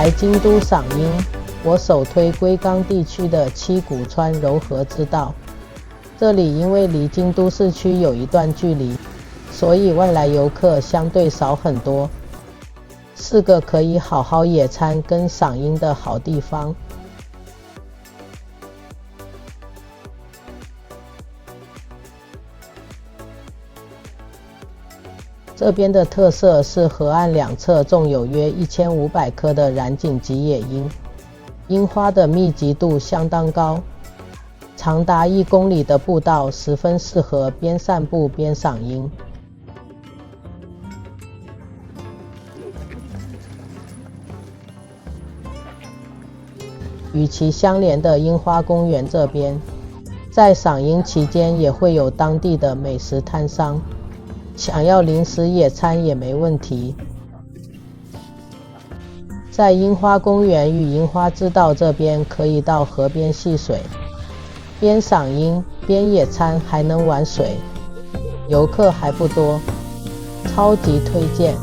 来京都赏樱，我首推龟冈地区的七股川柔和之道。这里因为离京都市区有一段距离，所以外来游客相对少很多，是个可以好好野餐跟赏樱的好地方。这边的特色是河岸两侧种有约1500棵的染井吉野樱，樱花的密集度相当高，长达1公里的步道十分适合边散步边赏樱。与其相连的樱花公园这边，在赏樱期间也会有当地的美食摊商，想要临时野餐也没问题。在樱花公园与樱花之道这边可以到河边戏水，边赏樱边野餐还能玩水，游客还不多，超级推荐。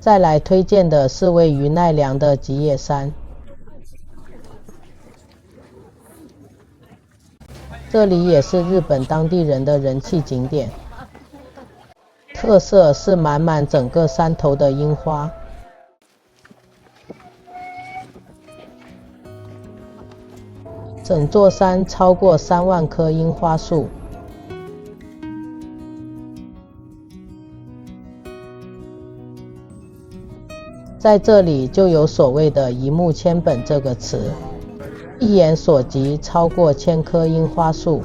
再来推荐的是位于奈良的吉野山，这里也是日本当地人的人气景点，特色是满满整个山头的樱花。整座山超过3万棵樱花树。在这里就有所谓的一目千本这个词，一眼所及超过1000棵樱花树。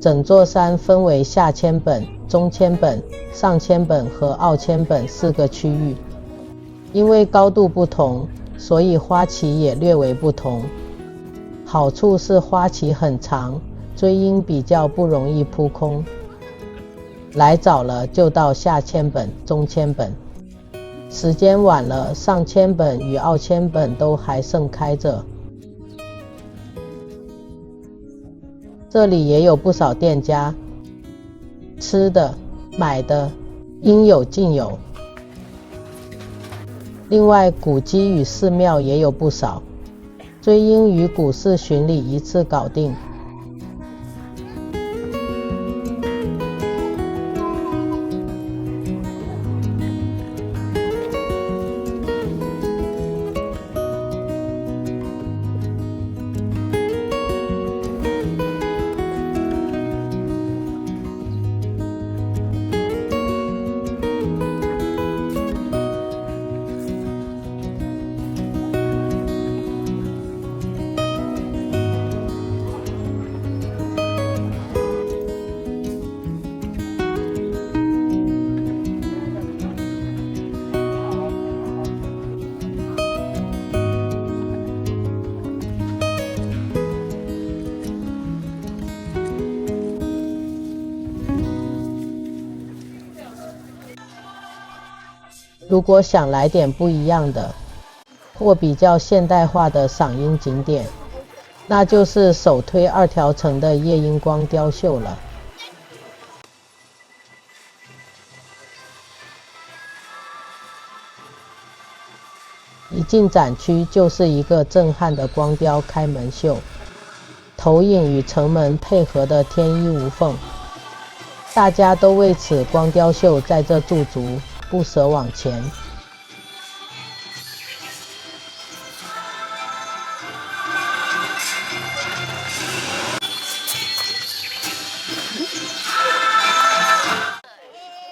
整座山分为下千本、中千本、上千本和奥千本4个区域，因为高度不同，所以花期也略为不同。好处是花期很长，追樱比较不容易扑空。来早了就到下千本、中千本，时间晚了，上千本与奥千本都还盛开着。这里也有不少店家，吃的、买的应有尽有。另外古迹与寺庙也有不少，追樱与古寺巡礼一次搞定。如果想来点不一样的，或比较现代化的赏樱景点，那就是首推2条城的夜樱光雕秀了。一进展区就是一个震撼的光雕开门秀，投影与城门配合的天衣无缝，大家都为此光雕秀在这驻足，不舍往前。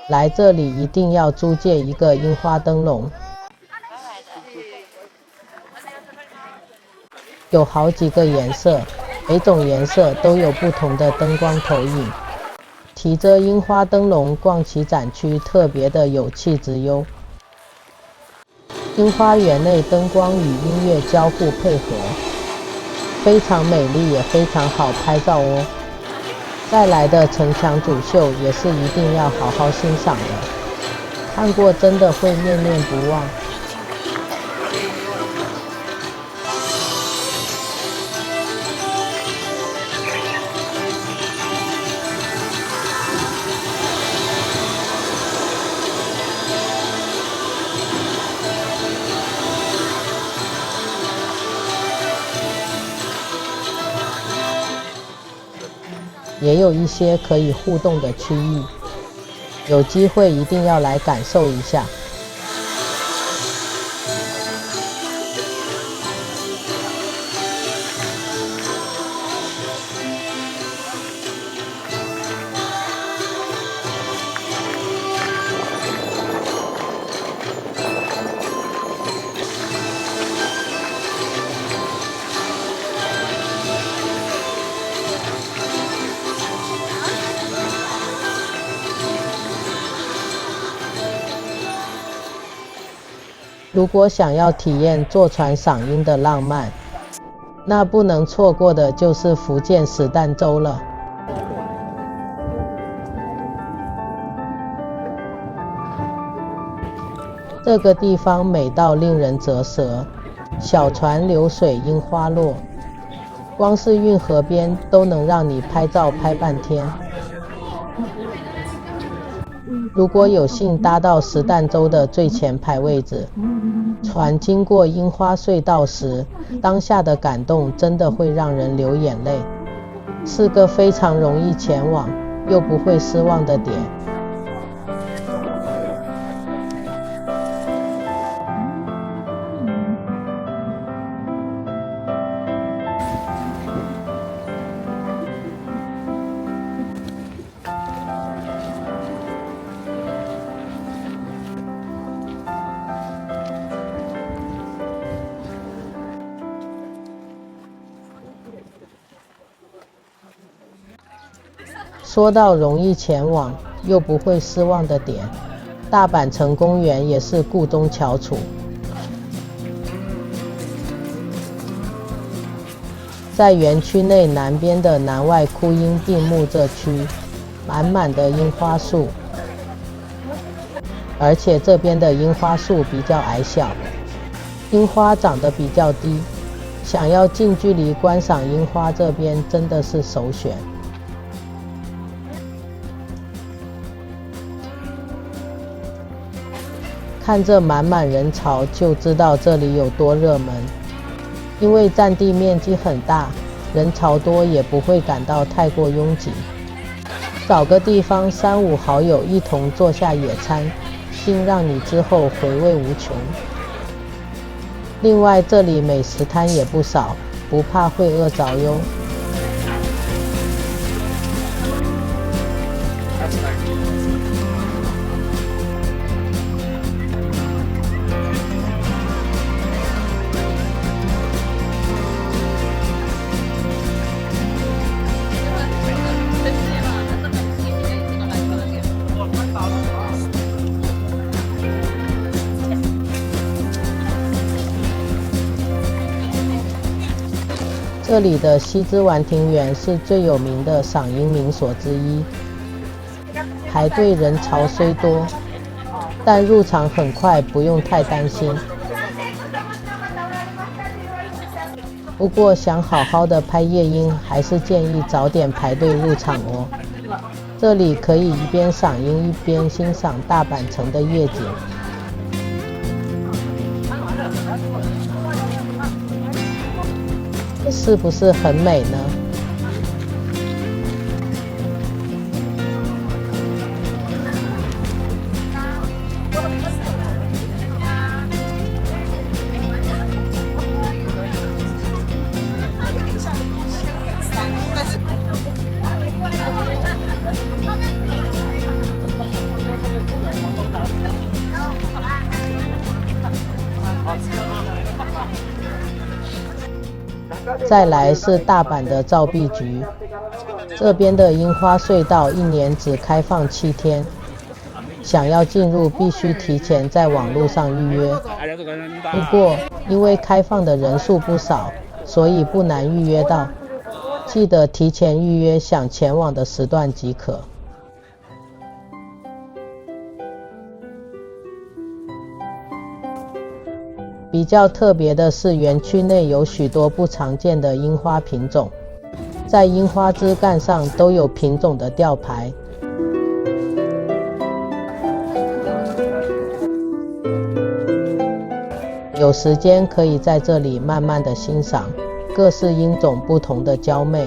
来这里一定要租借一个樱花灯笼，有好几个颜色，每种颜色都有不同的灯光投影，提着樱花灯笼逛起展区，特别的有气质哟。樱花园内灯光与音乐交互配合，非常美丽，也非常好拍照哦。再来的城墙主秀也是一定要好好欣赏的，看过真的会念念不忘。也有一些可以互动的区域，有机会一定要来感受一下。如果想要体验坐船赏樱的浪漫，那不能错过的就是福建石�ሺ洲了。这个地方美到令人啧舌，小船流水樱花落，光是运河边都能让你拍照拍半天。如果有幸搭到石碇洲的最前排位置，船经过樱花隧道时，当下的感动真的会让人流眼泪，是个非常容易前往又不会失望的点。说到容易前往又不会失望的点，大阪城公园也是故中翘楚。在园区内南边的南外枯樱并木这区，满满的樱花树，而且这边的樱花树比较矮小，樱花长得比较低，想要近距离观赏樱花，这边真的是首选。看这满满人潮就知道这里有多热门，因为占地面积很大，人潮多也不会感到太过拥挤。找个地方3、5好友一同坐下野餐，定让你之后回味无穷。另外这里美食摊也不少，不怕会饿着哟。这里的西之丸庭园是最有名的赏樱名所之一，排队人潮虽多，但入场很快，不用太担心。不过想好好的拍夜樱，还是建议早点排队入场哦。这里可以一边赏樱一边欣赏大阪城的夜景。是不是很美呢？再来是大阪的造币局，这边的樱花隧道1年只开放7天，想要进入必须提前在网络上预约。不过因为开放的人数不少，所以不难预约到，记得提前预约想前往的时段即可。比较特别的是，园区内有许多不常见的樱花品种，在樱花枝干上都有品种的吊牌。有时间可以在这里慢慢的欣赏各式樱种不同的娇媚。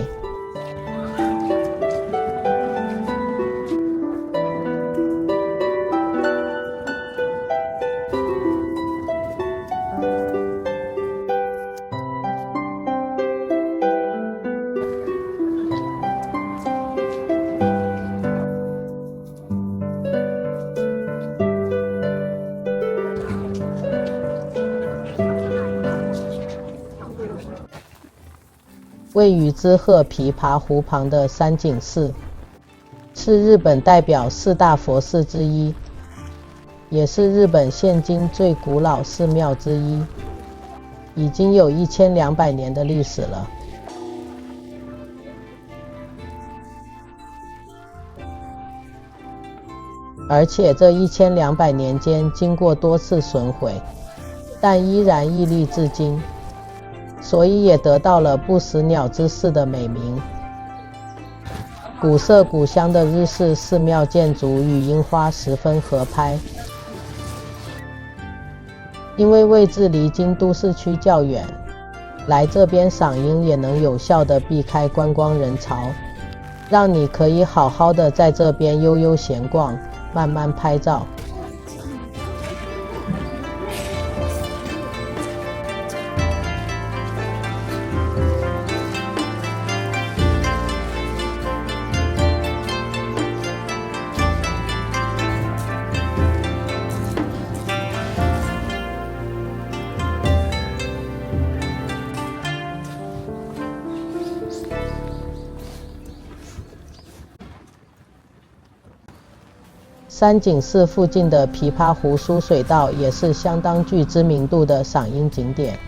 位于滋贺琵琶湖旁的山景寺，是日本代表4大佛寺之一，也是日本现今最古老寺庙之一，已经有1200年的历史了。而且这1200年间经过多次损毁，但依然屹立至今，所以也得到了不死鸟之寺的美名。古色古香的日式寺庙建筑与樱花十分合拍。因为位置离京都市区较远，来这边赏樱也能有效地避开观光人潮，让你可以好好的在这边悠悠闲逛，慢慢拍照。山景寺附近的琵琶湖疏水道也是相当具知名度的赏樱景点。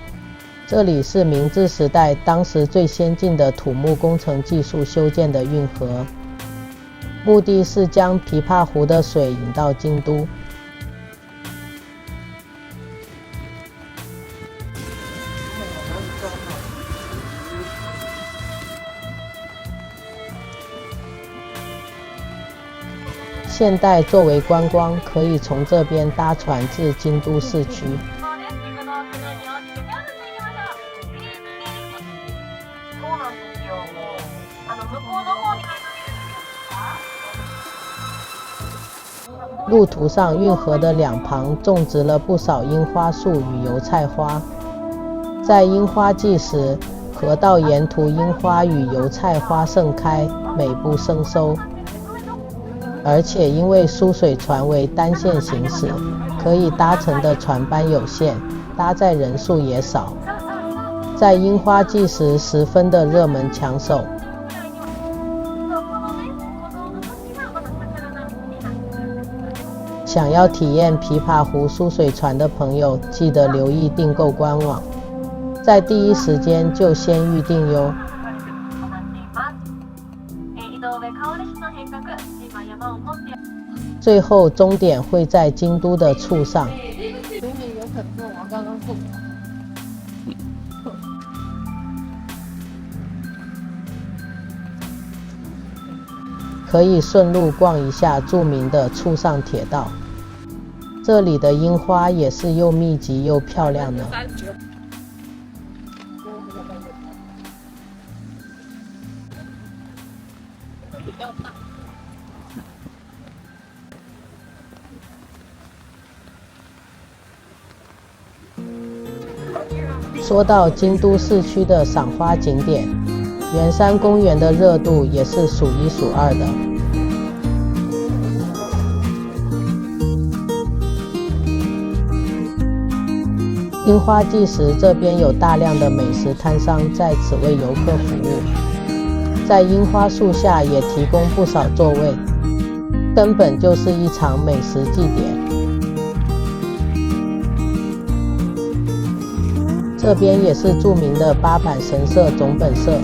这里是明治时代当时最先进的土木工程技术修建的运河，目的是将琵琶湖的水引到京都。现代作为观光，可以从这边搭船至京都市区。路途上，运河的两旁种植了不少樱花树与油菜花。在樱花季时，河道沿途樱花与油菜花盛开，美不胜收。而且因为疏水船为单线行驶，可以搭乘的船班有限，搭载人数也少，在樱花季时十分的热门抢手。想要体验琵琶湖疏水船的朋友，记得留意订购官网，在第一时间就先预定哟。最后终点会在京都的簇上。可以顺路逛一下著名的簇上铁道，这里的樱花也是又密集又漂亮呢。说到京都市区的赏花景点，圆山公园的热度也是数一数二的。樱花季时，这边有大量的美食摊商在此为游客服务，在樱花树下也提供不少座位，根本就是一场美食祭典。这边也是著名的八坂神社总本社，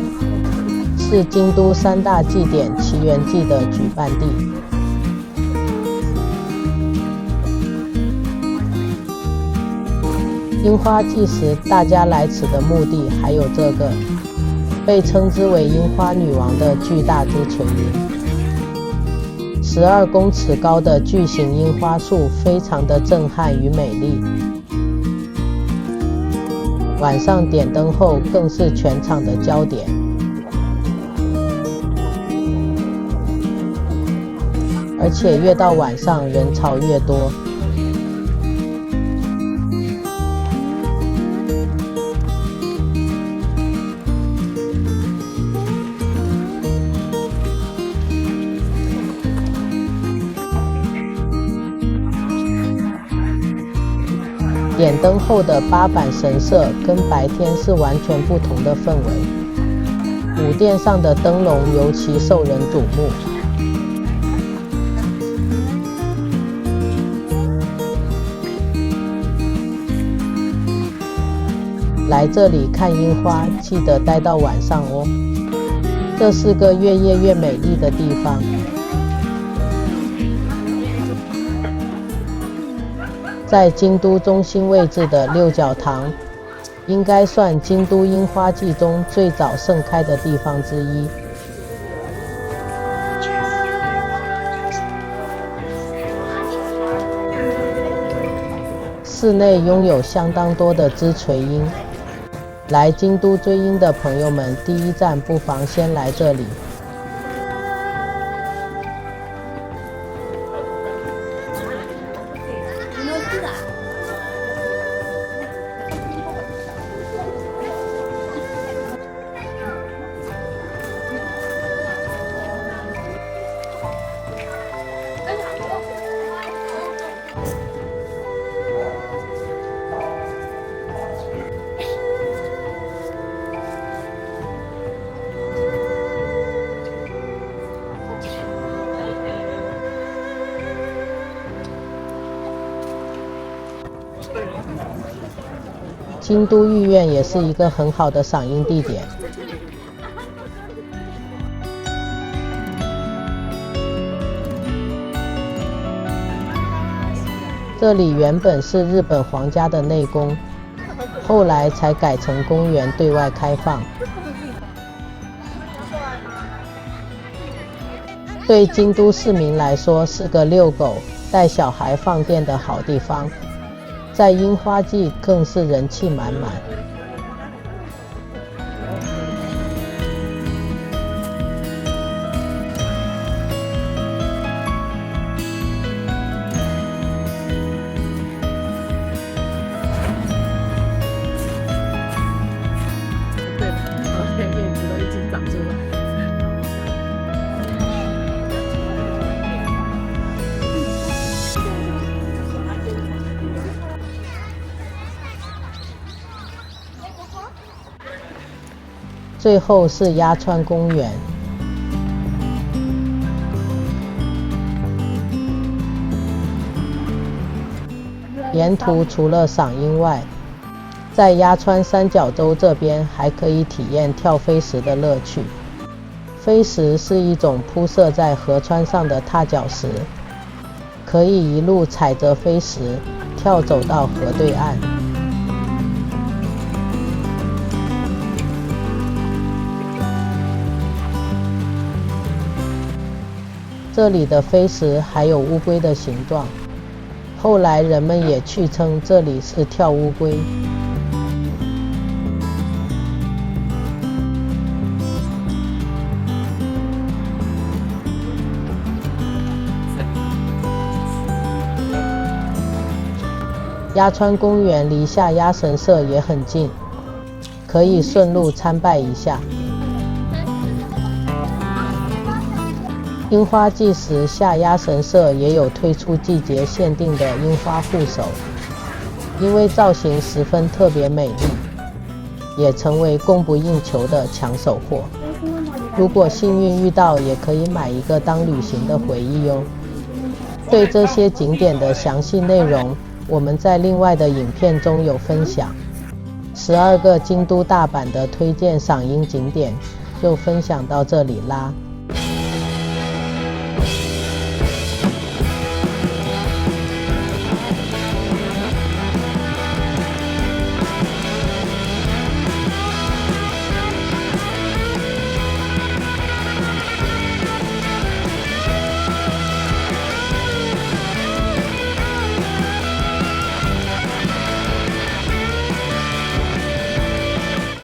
是京都三大祭典祇园祭的举办地。樱花季时，大家来此的目的还有这个被称之为樱花女王的巨大之锤樱。12公尺高的巨型樱花树非常的震撼与美丽，晚上点灯后更是全场的焦点。而且越到晚上人潮越多。点灯后的八坂神社跟白天是完全不同的氛围，舞殿上的灯笼尤其受人瞩目。来这里看樱花，记得待到晚上哦，这是个越夜越美丽的地方。在京都中心位置的六角堂，应该算京都樱花季中最早盛开的地方之一。室内拥有相当多的枝垂樱，来京都追樱的朋友们，第一站不妨先来这里。京都御苑也是一个很好的赏樱地点。这里原本是日本皇家的内宫，后来才改成公园对外开放。对京都市民来说，是个遛狗、带小孩放电的好地方。在樱花季更是人气满满。对的，叶子都已经长出来。最后是鸭川公园，沿途除了赏樱外，在鸭川三角洲这边还可以体验跳飞石的乐趣。飞石是一种铺设在河川上的踏脚石，可以一路踩着飞石跳走到河对岸。这里的飞石还有乌龟的形状，后来人们也去称这里是跳乌龟。鸭川公园离下鸭神社也很近，可以顺路参拜一下。樱花季时，下鸭神社也有推出季节限定的樱花护手，因为造型十分特别美丽，也成为供不应求的抢手货。如果幸运遇到，也可以买一个当旅行的回忆哦。对这些景点的详细内容，我们在另外的影片中有分享。12个京都大阪的推荐赏樱景点就分享到这里啦。